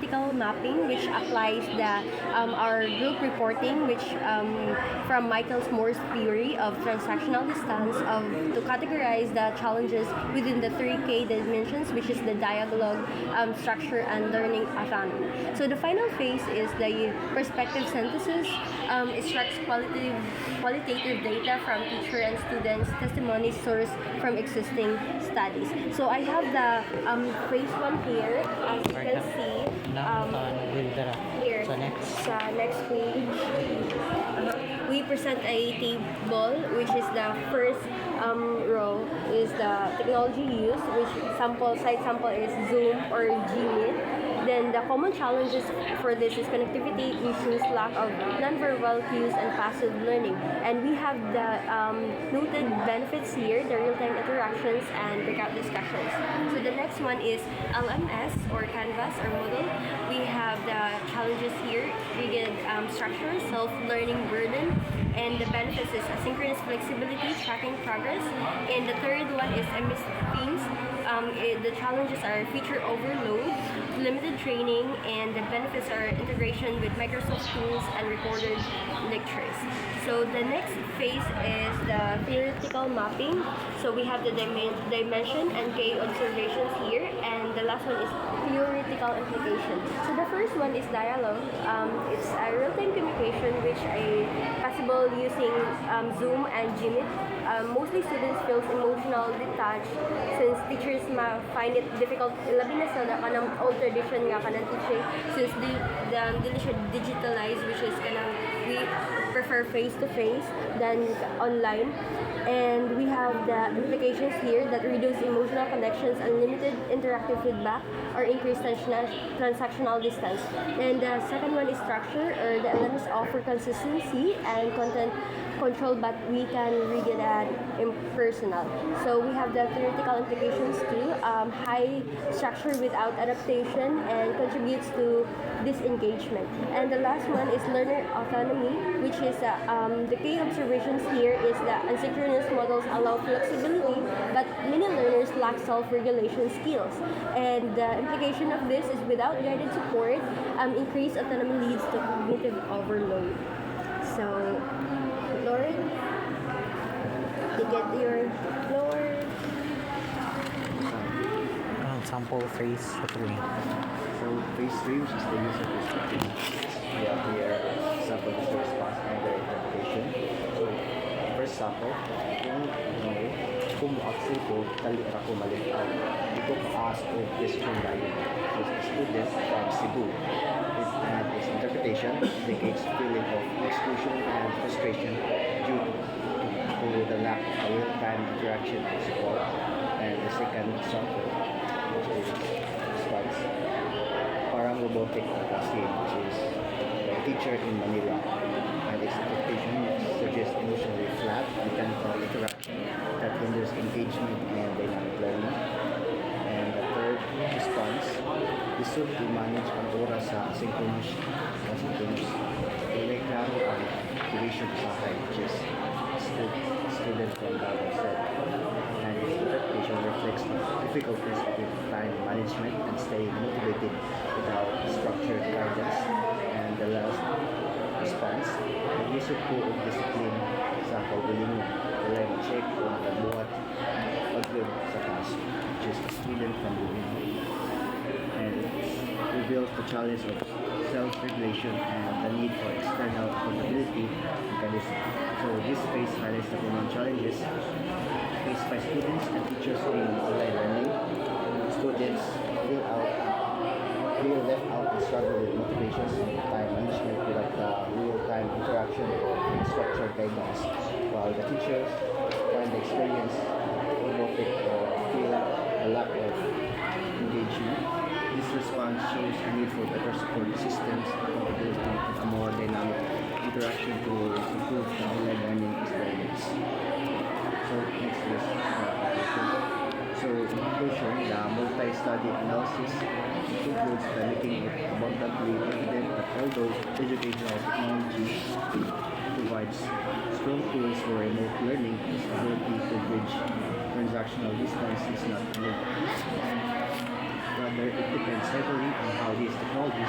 theoretical mapping, which applies our group reporting, which from Michael Moore's theory of transactional distance to categorize the challenges within the 3K dimensions, which is the dialogue, structure, and learning autonomy. So the final phase is the perspective synthesis. It extracts qualitative data from teacher and students' testimonies sourced from existing studies. So I have the phase 1 here, as you can see. Here, sa next page, we present a table, which is the first row is the technology used, which site sample is Zoom or Gmeet. Then the common challenges for this is connectivity issues, lack of nonverbal cues, and passive learning. And we have the noted benefits here, the real-time interactions and breakout discussions. So the next one is LMS or Canvas or Moodle. We have the challenges here, rigid structure, self-learning burden, and the benefits is asynchronous flexibility, tracking progress. And the third one is MS Teams. The challenges are feature overload, limited training, and the benefits are integration with Microsoft tools and recorded lectures. So the next phase is the theoretical mapping. So we have the dimension and K observations here, and the last one is theoretical implication. So the first one is dialogue. It's a real-time communication which is possible using Zoom and Gmeet. Mostly students feel emotional detached since teachers find it difficult. Labi na sa kanang old tradition nga kanang teaching since dili siya digitalized, which is kanang we prefer face-to-face than online. And we have the implications here that reduce emotional connections, unlimited interactive feedback, or increased transactional distance. And the second one is structure, or the LMS offer consistency and content control, but we can read it at impersonal. So we have the theoretical implications too. High structure without adaptation and contributes to disengagement. And the last one is learner autonomy, which is the key observations here is the asynchronous models allow flexibility, but many learners lack self-regulation skills. And the implication of this is without guided support, increased autonomy leads to cognitive overload. So, Lauren, you get your floor. Sample phase 3. So phase 3, which is the use of description, we have here sample user response and their interpretation. So first sample, kung actually ko tali ako malitaw, ito ka-ask of question value. So the student from Cebu, and his interpretation indicates feeling of exclusion and frustration due to the lack of real-time interaction and support. And the second sample, which is response, parang robotic casting, which is a teacher in Manila, and its interpretation suggests emotionally flat mechanical interaction that hinders engagement and dynamic learning. And the third response, this should be managed ang oras sa asynchronous relay klaro ang activation sa high, which is student from Davao said. And its interpretation reflects the difficulties with time management and staying motivated without structured guidance. And the last response, nag-isip po og discipline sa kaugalingon, wala mag-check kung nagbuhat pag-good sa task, which is a student from Lubino. And it reveals the challenge of self-regulation and the need for external accountability mechanism. So this phase highlights the common challenges faced by students and teachers in online learning. Students feel left out and struggle with motivation and time management without the real-time interaction or structured guidance, while the teachers find the experience robotic or feel a lack of engagement. This response shows a need for better support systems, accountability, and a more dynamic interaction to improve the online learning experience. So next is so in conclusion, the multi-study analysis concludes by making it abundantly evident that although educational technology provides strong tools for remote learning, its ability to bridge transactional distance is not enough. Rather, it depends heavily on how these technologies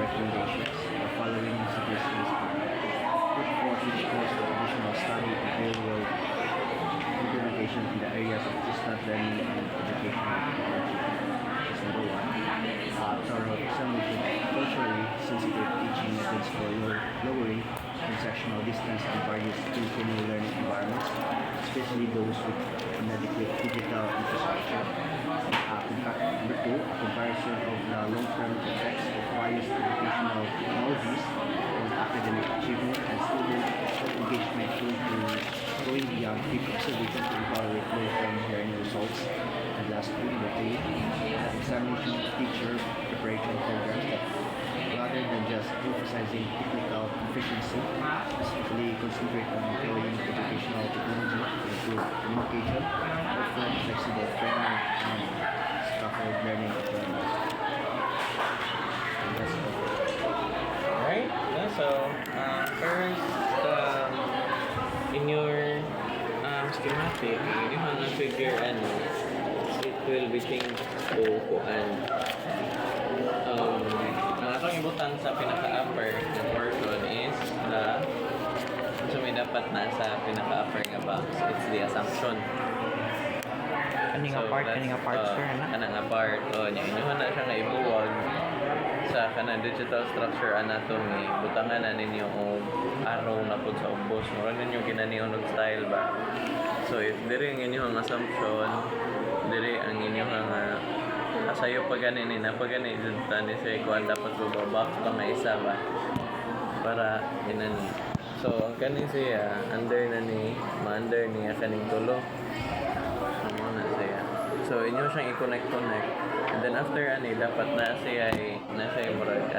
recommendations following suggestions put forth each course for additional study and real-world implementation in the areas of distance learning and educational technology. That's number one. Thorough examination of culturally sensitive teaching methods for lowering transactional distance in various Filipino learning environments, especially those with inadequate digital infrastructure. Number two, a comparison of the long-term effects of various educational technologies on academic achievement and student engagement going beyond quick observation to evaluate long-term learning results. And lastly, number three, the examination of teacher preparation programs that rather than just emphasizing technical proficiency, specifically concentrate on employing educational technology to improve communication, offer flexible training, and scaffold learning environments. And that's all. Alright, so first, in your schematic, you have to figure ano, it will be changed to kuan. Ang atong ibutang sa pinaka-upper na portion is so may dapat nasa pinaka-upper nga box. It's the assumption. Kaning apart, sir, na? Kanang apart. O, inyuhan na siya nga ibuwag sa kanang digital structure anatomy. Butangan na ninyo o araw na po sa ubos. Mura ninyo ginaniyon og style ba? So, if diri ang inyong assumption, diri ang inyong asayo pa ganin na pag ganin dito ni sa ikuan dapat bubaba pa nga isa ba para inani. So, ang kanin siya under na ni ma-under niya kaning tulo. Na siya. So, inyo siyang i-connect and then after dapat na siya murag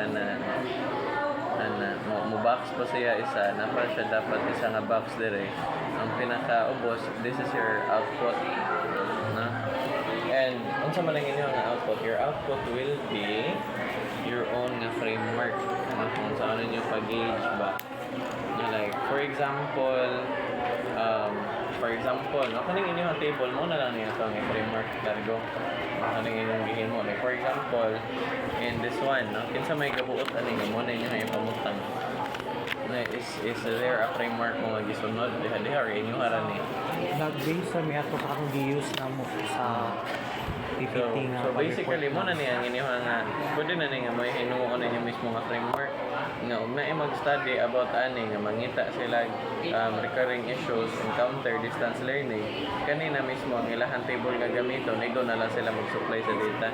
mo box pa siya isa na pa siya dapat isa nga box dire ang pinaka-ubos. This is your output na. And unsa man ang inyong output, your output will be your own nga framework kung saan ninyo pag-gauge ba. Like for example, no, kaning inyong table mo na lang niya itong framework cargo. Kaning inyong gihin mo. Like for example, in this one, no, kinsa may gabuot aning mo na inyong ipamutang. Is there a framework mo nga gisunod diha or inyong haran ni? Nag-base sa may ato kakong gi-use na mo sa PPT nga. So basically mo na niya ang inyong nga pwede na niya may hinuon ninyo mismo nga framework nga ug naay mag-study about ani nga mangita sila recurring issues encounter distance learning kanina mismo ang ilahang table nga gamiton igo na lang sila mag-supply sa data.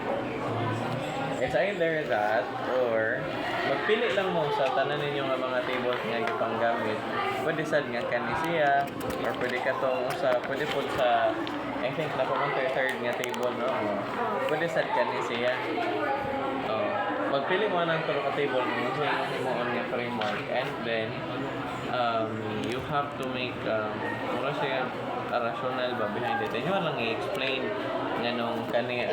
It's either that or magpili lang mo sa tanan ninyo nga mga tables nga gipanggamit. Pwede sad nga kani siya or pwede ka tong pwede po sa I think na pumunta yung third nga table no. Pwede sad kani siya. Magpili mo ng tulo ka table kung gusto mo nga framework and then you have to make mura siya rational ba behind it. Inyo lang i-explain nganong kani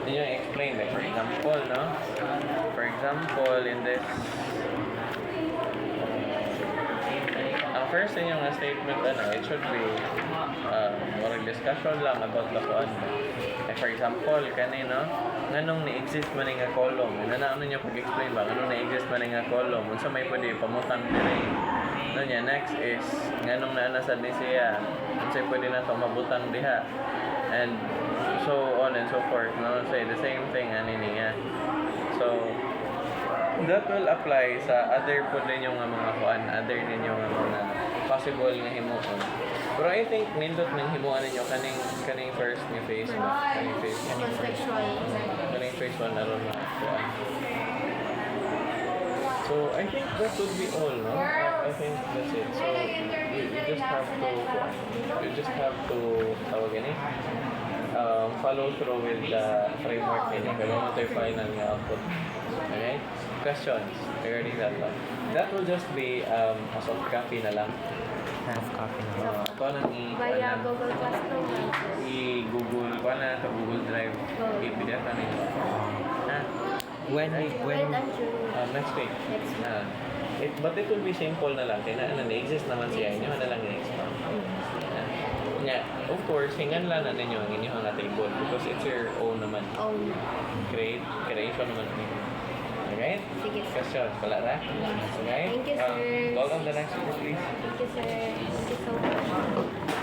inyo i-explain like for example no. For example in this ang first inyo nga statement it should be more discussion lang about the kuan. Like for example kanino nganong ni-exist man nga column. Ano niyo pag-explain ba nganong ni-exist man nga column unsa may pwede pamutang dire. No niya next is nganong naanasad ni siya unsay pwede na to mabutang diha and so on and so forth no say the same thing ani niya. So that will apply sa other po din yung mga kuan other din yung mga possible nga himuon. Pero I think nindot nang himuan ninyo kaning first nga phase ba kaning phase kaning phase 1 aron na kuan. So I think that would be all, no? I think that's it. So you just have to tawag ini follow through with the framework ninyo kaya mo ito yung final nga output. Okay? Questions regarding that one? That will just be a soft copy na lang. Soft copy na lang. Ito nang Via Google Classroom. i-Google ko na ito Google Drive. I-PDF na ninyo. When Next week. But it will be simple na lang. Kaya na-exist naman siya. Inyo na lang i-expand. Of course, hingan lang na ninyo ang inyong table because it's your own naman. Own. Creation naman ninyo. Okay? Sige. Question, wala na? Okay? Thank you, sir. Call on the next speaker, please. Thank you, sir. Thank you so much.